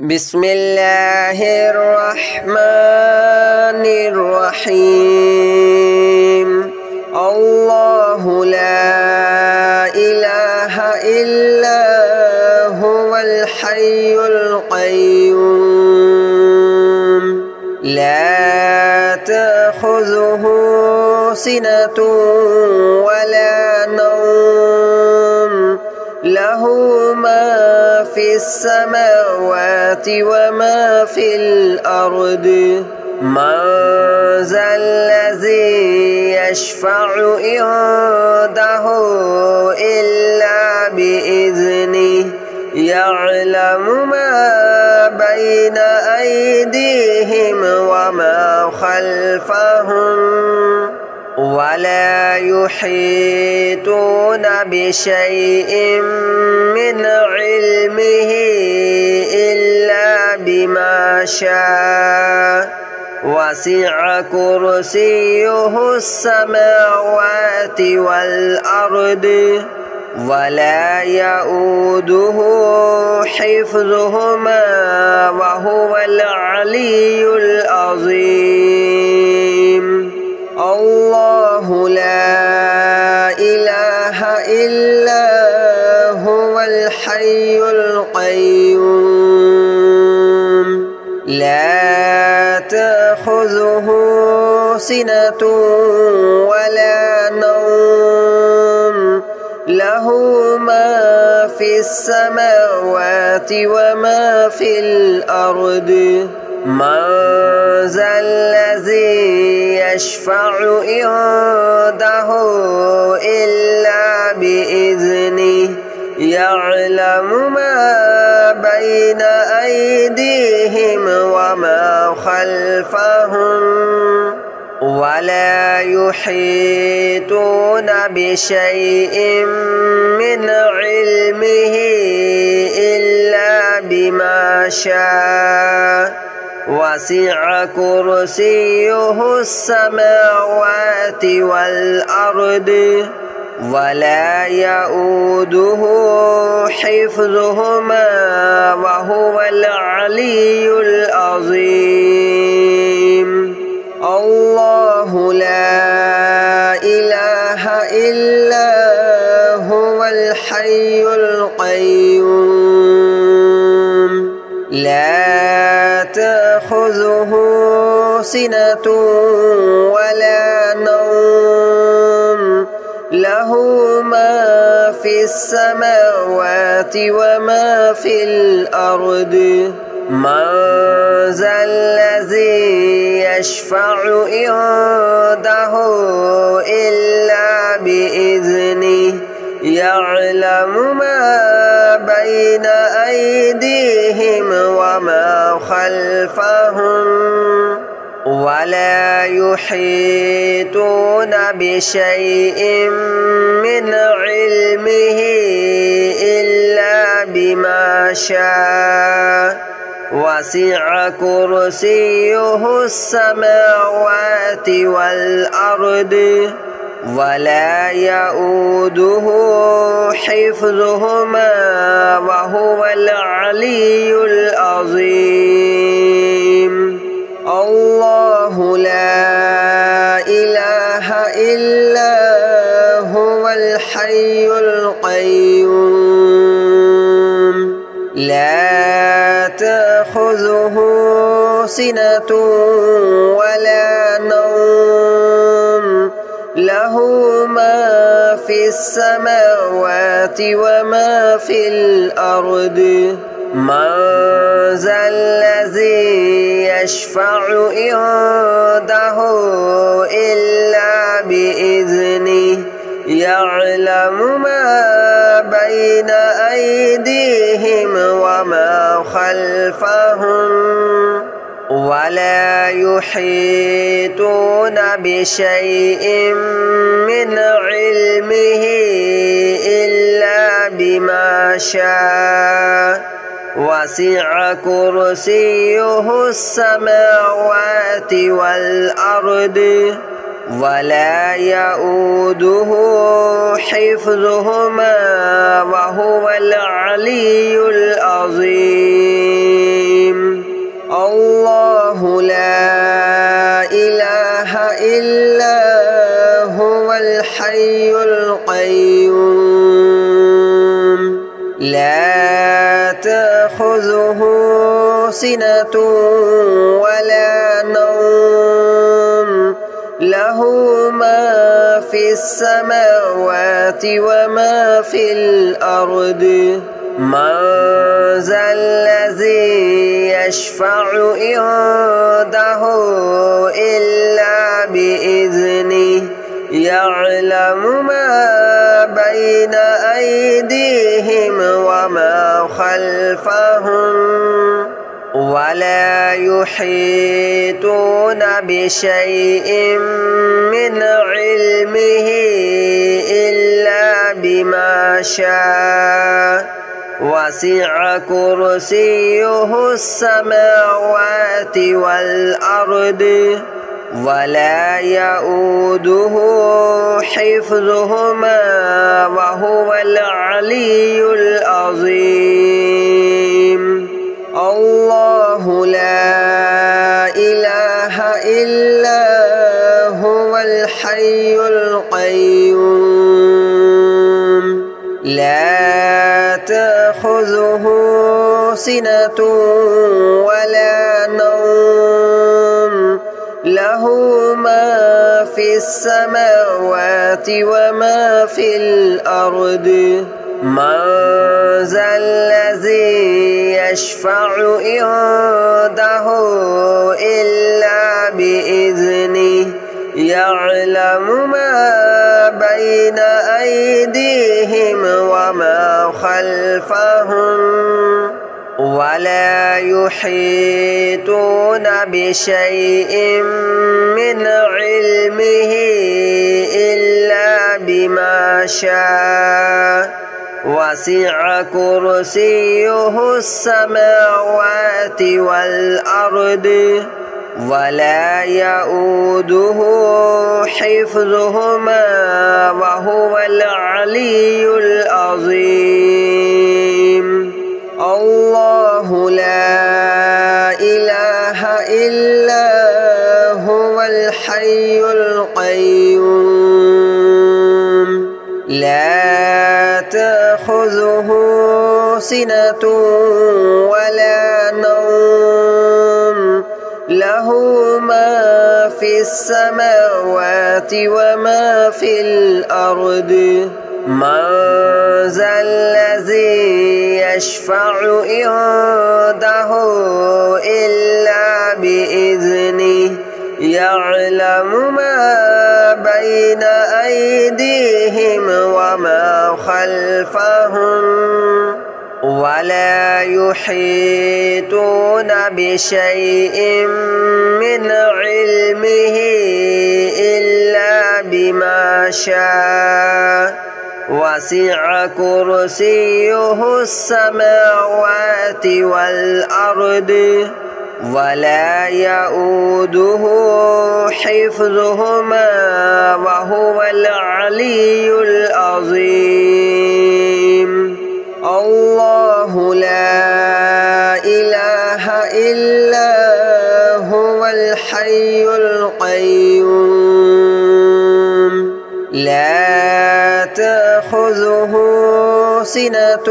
بسم الله الرحمن الرحيم. الله لا إله إلا هو الحي القيوم لا تأخذه سنة ولا نوم له ما في السماوات وما في الأرض من ذا الذي يشفع عنده إلا بإذنه يعلم ما بين أيديهم وما خلفهم ولا يحيطون بشيء من علمه إلا بما شاء وسع كرسيه السماوات والأرض ولا يؤوده حفظهما وهو العلي العظيم. الله لا إله إلا هو الحي القيوم لا تأخذه سنة ولا نوم له ما في السماوات وما في الأرض من ذا الذي يشفع عنده إلا بإذنه يعلم ما بين أيديهم وما خلفهم ولا يحيطون بشيء من علمه إلا بما شاء وسع كرسيه السماوات والأرض ولا يؤوده حفظهما وهو العلي العظيم. الله لا إله إلا هو الحي القيوم لا تأخذه سنة ولا نوم له ما في السماوات وما في الأرض من ذا الذي يشفع عنده إلا بإذنه يعلم ما بين أيديهم وما خلفهم ولا يحيطون بشيء من علمه إلا بما شاء وسع كرسيه السماوات والأرض ولا يؤوده حفظهما وهو العلي العظيم. الله لا إله إلا هو الحي القيوم لا تأخذه سنة ولا نوم له ما في السماوات وما في الأرض من ذا الذي يشفع عنده إلا بإذنه يعلم ما بين أيديهم وما خلفهم ولا يحيطون بشيء من علمه إلا بما شاء وسع كرسيه السماوات والأرض ولا يؤوده حفظهما وهو العلي العظيم. تأخذه سنة ولا نوم له ما في السماوات وما في الأرض من ذا الذي يشفع عنده إلا بإذنه يعلم ما بين أيديهم وما خلفهم ولا يحيطون بشيء من علمه إلا بما شاء وسع كرسيه السماوات والأرض ولا يؤوده حفظهما وهو العلي العظيم الله لا إله إلا هو الحي القيوم لا تأخذه سنة ولا نوم له ما في السماوات وما في الأرض من ذا الذي يشفع عنده إلا بإذنه يعلم ما بين أيديهم وما خلفهم ولا يحيطون بشيء من علمه إلا بما شاء وسع كرسيه السماوات والأرض ولا يؤوده حفظهما وهو العلي العظيم الله لا إله إلا هو الحي القيوم لا تأخذه سنة ولا نوم له ما في السماوات وما في الأرض من ذا الذي يشفع عنده إلا بإذنه يعلم ما بين أيديهم وما خلفهم ولا يحيطون بشيء من علمه إلا بما شاء وسع كرسيه السماوات والأرض ولا يؤوده حفظهما وهو العلي العظيم الله لا إله إلا هو الحي القيوم لا تأخذه سنة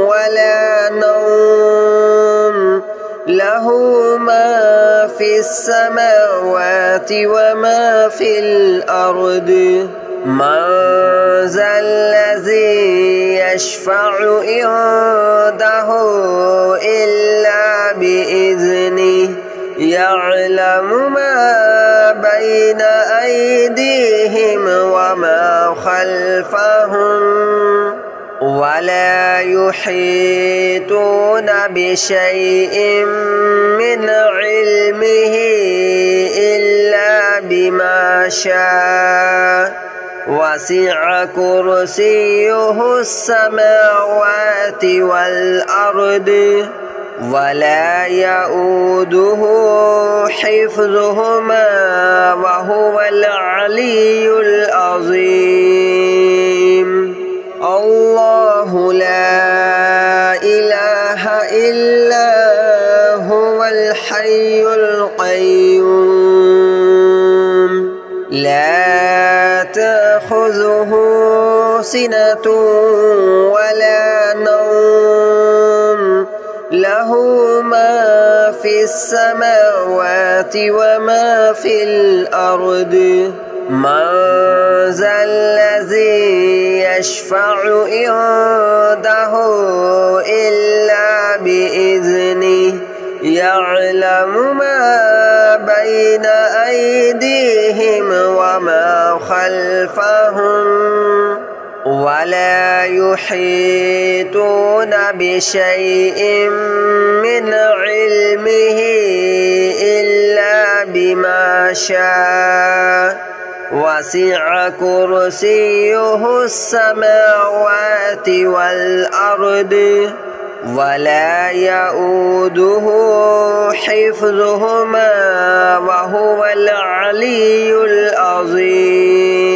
ولا نوم له ما في السماوات وما في الأرض من ذا الذي يشفع عنده إلا بإذنه يعلم ما بين أيديهم وما خلفهم ولا يحيطون بشيء من علمه إلا بما شاء وسع كرسيه السماوات والأرض ولا يؤوده حفظهما وهو العلي العظيم الله لا إله إلا هو الحي القيوم لا تأخذه سنة ولا نوم له له ما في السماوات وما في الأرض من ذا الذي يشفع عنده إلا بإذنه يعلم ما بين أيديهم وما خلفهم ولا يحيطون بشيء من علمه إلا بما شاء وسع كرسيه السماوات والأرض ولا يؤوده حفظهما وهو العلي العظيم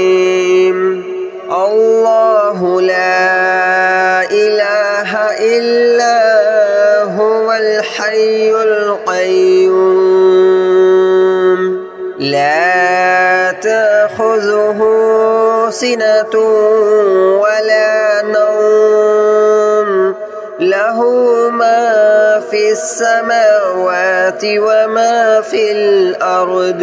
الله لا إله إلا هو الحي القيوم لا تأخذه سنة ولا نوم له ما في السماوات وما في الأرض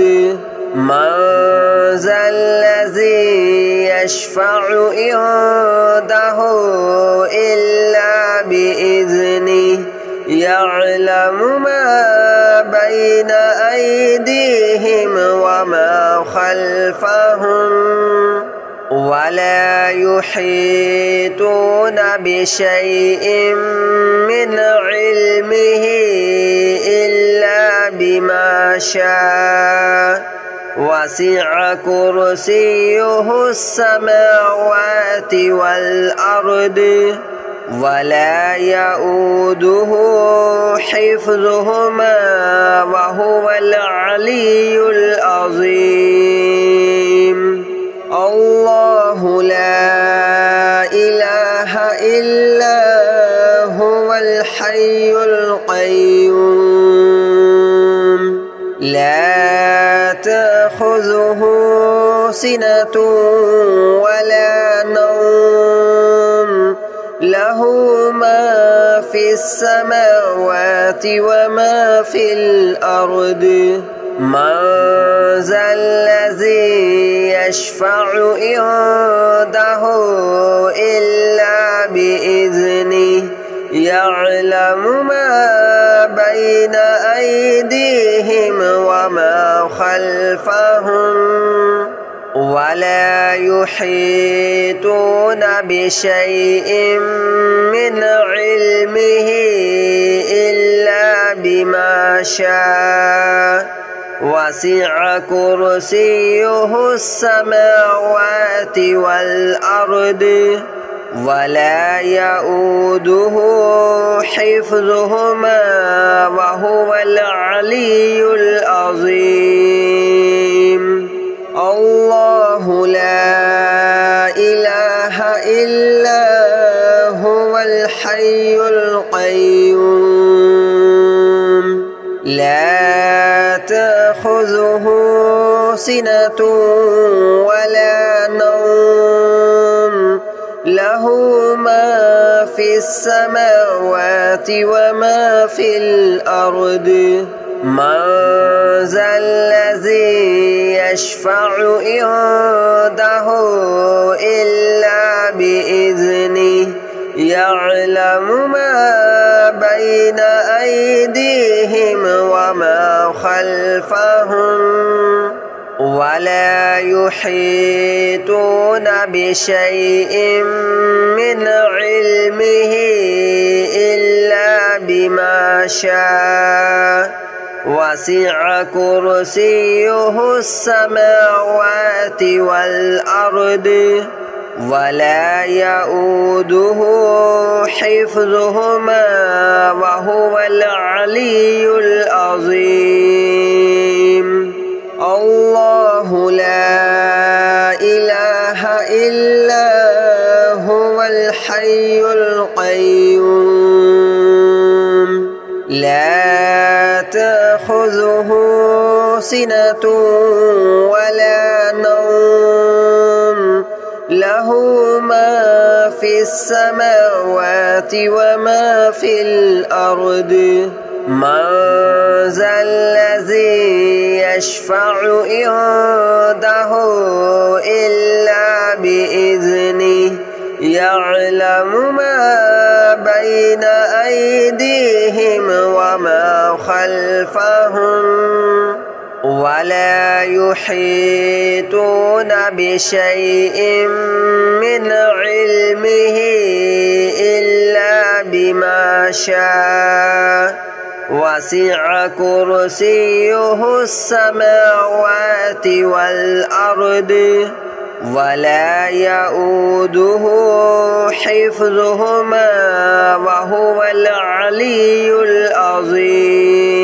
من ذا الذي يشفع عنده إلا بإذنه يعلم ما بين أيديهم وما خلفهم ولا يحيطون بشيء من علمه إلا بما شاء وسع كرسيه السماوات والأرض ولا يؤوده حفظهما وهو العلي العظيم الله لا إله إلا هو الحي القيوم لا تأخذه سنة ولا نوم له ما في السماوات وما في الأرض من ذا الذي يشفع عنده إلا بإذنه يعلم ما بين أيديهم وما خلفهم ولا يحيطون بشيء من علمه إلا بما شاء وسع كرسيه السماوات والأرض ولا يؤوده حفظهما وهو العلي العظيم الله لا إله إلا هو الحي القيوم لا تأخذه سنة ولا نوم له ما في السماوات وما في الأرض من ذا الذي يشفع عنده إلا بإذنه يعلم ما بين أيديهم وما خلفهم ولا يحيطون بشيء من علمه إلا بما شاء وسع كرسيه السماوات والأرض ولا يؤوده حفظهما وهو العلي العظيم الله لا إله إلا هو الحي القيوم لا تأخذه سنة ولا نوم له ما في السماوات وما في الأرض من ذا الذي يشفع عنده إلا بإذنه يعلم ما بين أيديهم وما خلفهم ولا يحيطون بشيء من علمه إلا بما شاء وسع كرسيه السماوات والأرض ولا يؤوده حفظهما وهو العلي العظيم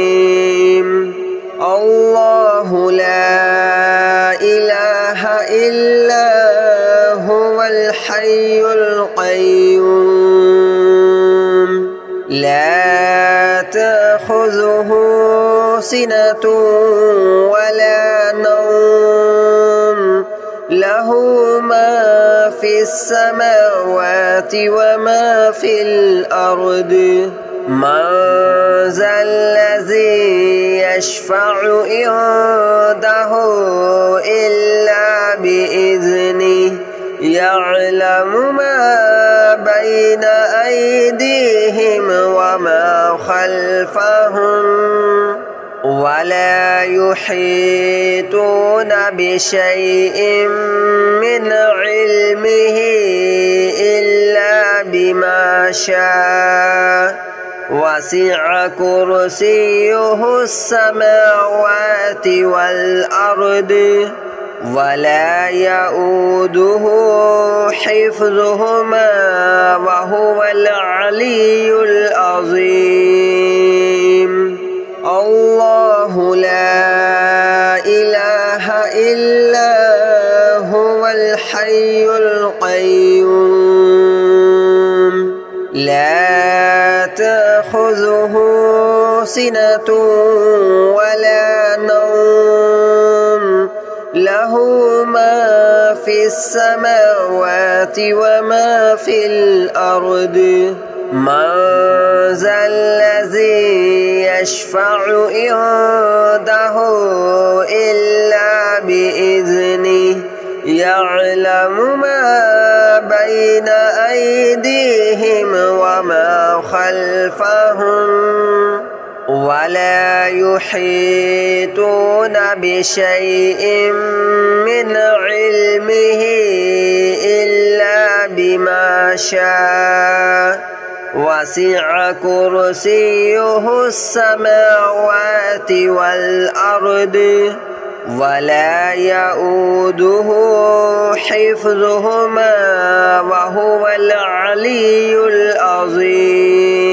الله لا إله إلا هو الحي القيوم لا تأخذه سنة ولا نوم له ما في السماوات وما في الأرض من ذا الذي يشفع عنده إلا بإذنه يعلم ما بين أيديهم وما خلفهم ولا يحيطون بشيء من علمه إلا بما شاء وسع كرسيه السماوات والأرض ولا يؤوده حفظهما وهو العلي العظيم الله لا إله إلا هو الحي القيوم لا تأخذه سنة ولا نوم له ما في السماوات وما في الأرض من ذا الذي يشفع عنده إلا بإذنه يعلم ما بين أيديهم وما خلفهم ولا يحيطون بشيء من علمه إلا بما شاء وسع كرسيه السماوات والأرض ولا يؤوده حفظهما وهو العلي العظيم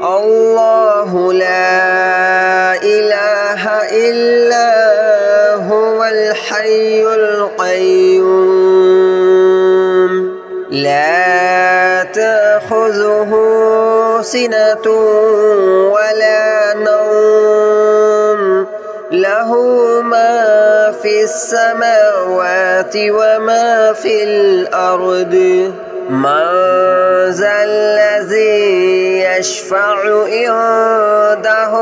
الله لا إله إلا هو الحي القيوم لا تأخذه سنة ولا نوم له ما في السماوات وما في الأرض من ذا الذي يشفع عنده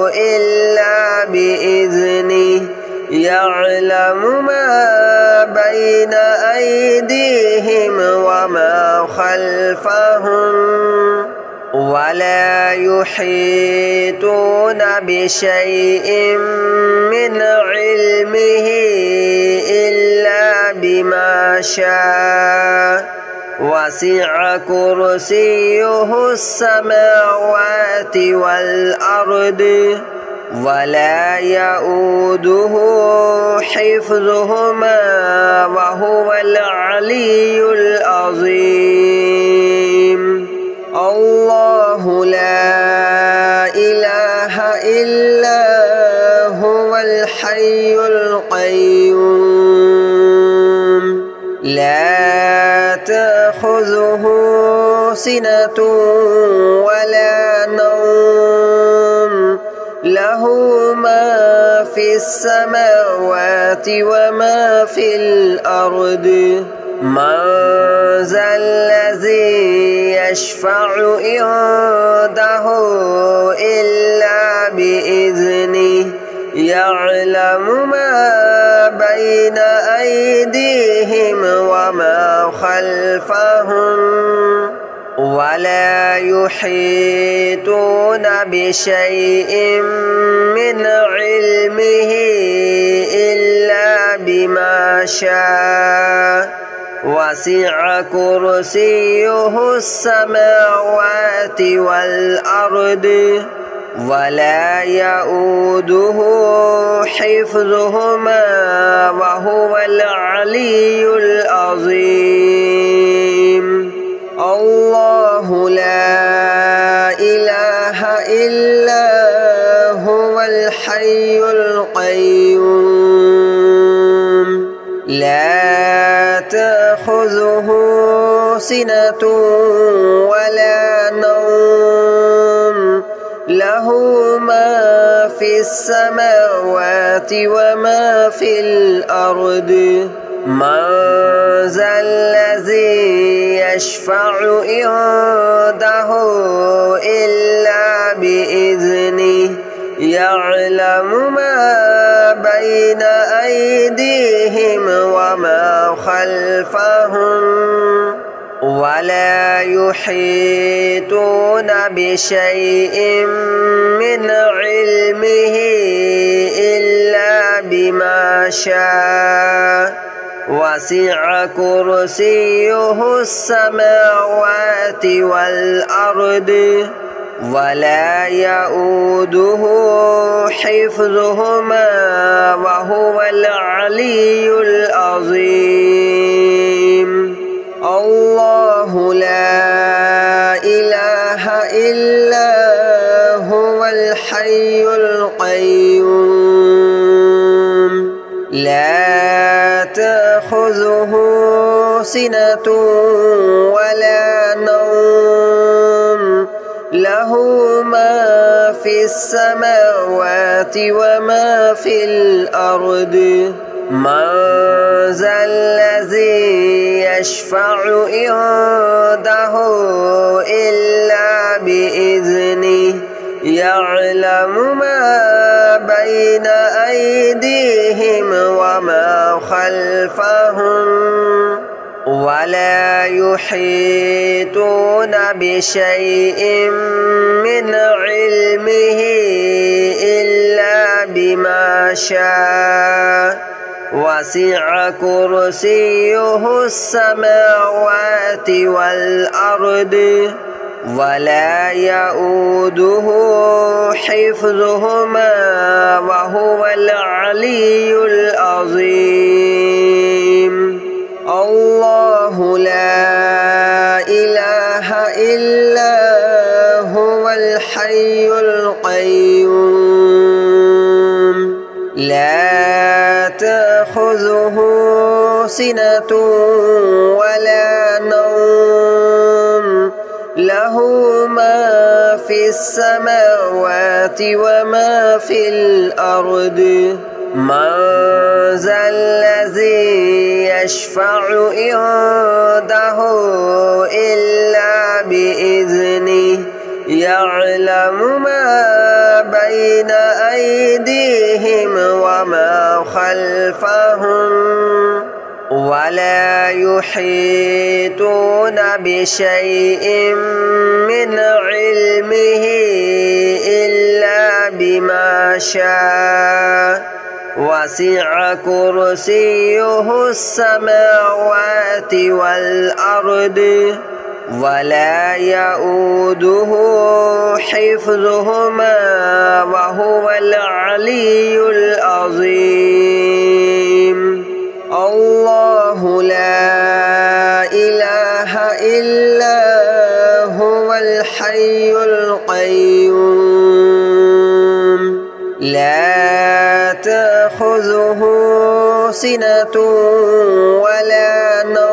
إلا بإذنه يعلم ما بين أيديهم وما خلفهم ولا يحيطون بشيء من علمه إلا بما شاء وسع كرسيه السماوات والأرض ولا يؤوده حفظهما وهو العلي العظيم الله لا إله إلا هو الحي القيوم لا تأخذه سنة ولا نوم له ما في السماوات وما في الأرض من ذا الذي يشفع عنده إلا بإذنه يعلم ما بين أيديهم وما خلفهم ولا يحيطون بشيء من علمه إلا بما شاء وسع كرسيه السماوات والأرض ولا يؤوده حفظهما وهو العلي العظيم الله لا إله إلا هو الحي القيوم لا تأخذه سنة ولا نوم له ما في السماوات وما في الأرض من ذا الذي يشفع عنده إلا بإذنه يعلم ما بين أيديهم وما خلفهم ولا يحيطون بشيء من علمه إلا بما شاء وسع كرسيه السماوات والأرض ولا يؤوده حفظهما وهو العلي العظيم الله لا إله إلا هو الحي القيوم لا تأخذه سنة ولا نوم له ما في السماوات وما في الأرض من ذا الذي يشفع عنده إلا بإذنه يعلم ما بين أيديهم وما خلفهم ولا يحيطون بشيء من علمه إلا بما شاء وسع كرسيه السماوات والأرض ولا يؤوده حفظهما وهو العلي العظيم الله لا إله إلا هو الحي القيوم لا تأخذه سنة ولا نوم له ما في السماوات وما في الأرض من ذا الذي يشفع عنده إلا بإذنه يعلم ما بين أيديهم وما خلفهم ولا يحيطون بشيء من علمه إلا بما شاء وسع كرسيه السماوات والأرض ولا يؤوده حفظهما وهو العلي العظيم الله لا إله إلا هو الحي القيوم لا تأخذه سنة ولا نوم